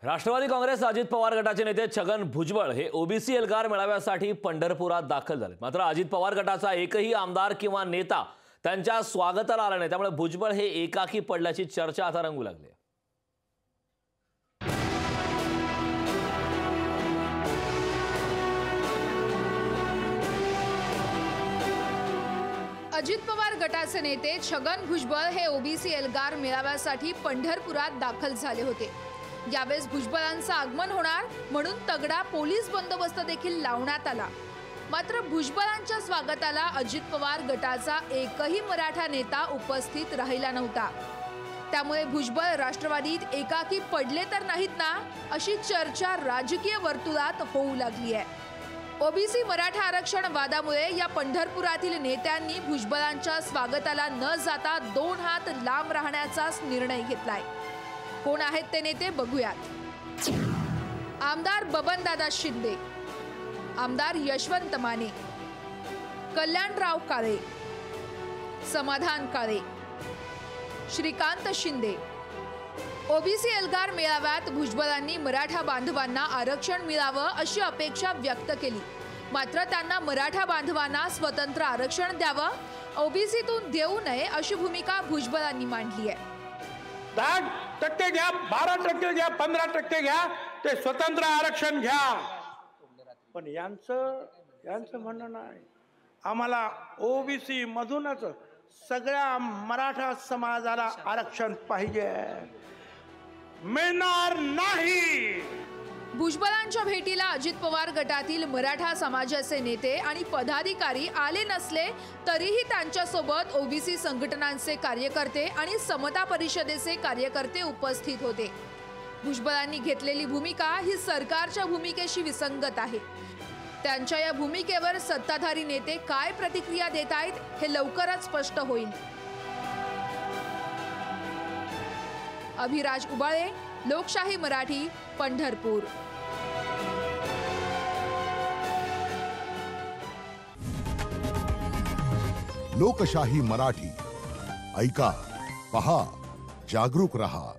राष्ट्रवादी काँग्रेस अजित पवार गटाचे नेते छगन भुजबळ हे ओबीसी एल्गार मेळाव्यासाठी पंढरपुरात दाखल झाले। मात्र अजित पवार गटाचा एकही आमदार किंवा नेता त्यांच्या स्वागताला आला नाही, त्यामुळे भुजबळ हे एकाकी पडल्याची चर्चा आता रंगू लागली आहे। अजित पवार गटाचे नेते छगन भुजबळ हे ओबीसी एल्गार मेळाव्यासाठी पंढरपुरात दाखल झाले होते। यावेळेस भुजबळांचं आगमन होणार म्हणून तगडा पोलीस बंदोबस्त देखील लावण्यात आला। मात्र भुजबळांच्या स्वागताला अजित पवार गटाचा एकही मराठा नेता उपस्थित राहिला नव्हता। त्यामुळे भुजबळ राष्ट्रवादीत एकाकी पडले तर नाहीत ना, अशी चर्चा राजकीय वर्तुळात होऊ लागली आहे। ओबीसी मराठा आरक्षण वादामुळे या पंढरपुरातील नेत्यांनी भुजबळांच्या स्वागताला न जाता 2 हात लांब राहण्याचाच निर्णय घेतलाय। कोण आहेत ते नेते बघूयात। आमदार बबनदादा शिंदे, आमदार यशवंत माने, कल्याणराव काळे, समाधान काळे, श्रीकांत शिंदे। ओबीसी एल्गार मेळाव्यात भुजबळांनी मराठा बांधवांना आरक्षण मिळावं अशी अपेक्षा व्यक्त केली। मात्र त्यांना मराठा बांधवांना स्वतंत्र आरक्षण द्यावं, ओबीसीतून देऊ नये अशी भूमिका भुजबळांनी मांडली आहे। 10% घ्या, 12% घ्या, 15% घ्या, ते स्वतंत्र आरक्षण घ्या, पण यांचं म्हणणं नाही, आम्हाला ओबीसी मधूनच सगळ्या मराठा समाजाला आरक्षण पाहिजे, मिळणार नाही। भुजबळांच्या भेटीला अजित पवार गटातील मराठा समाजाचे नेते आणि पदाधिकारी आले नसले तरीही त्यांच्यासोबत ओबीसी संघटनांचे कार्यकर्ते आणि समता परिषदेचे कार्यकर्ते उपस्थित होते। भुजबळांनी घेतलेली भूमिका ही सरकारच्या भूमिकेशी विसंगत आहे। त्यांच्या या भूमिकेवर सत्ताधारी नेते काय प्रतिक्रिया देत आहेत हे लवकरच स्पष्ट होईल। अभिराज उबाळे, लोकशाही मराठी, पंढरपूर। लोकशाही मराठी, ऐका, पहा, जागरूक रहा।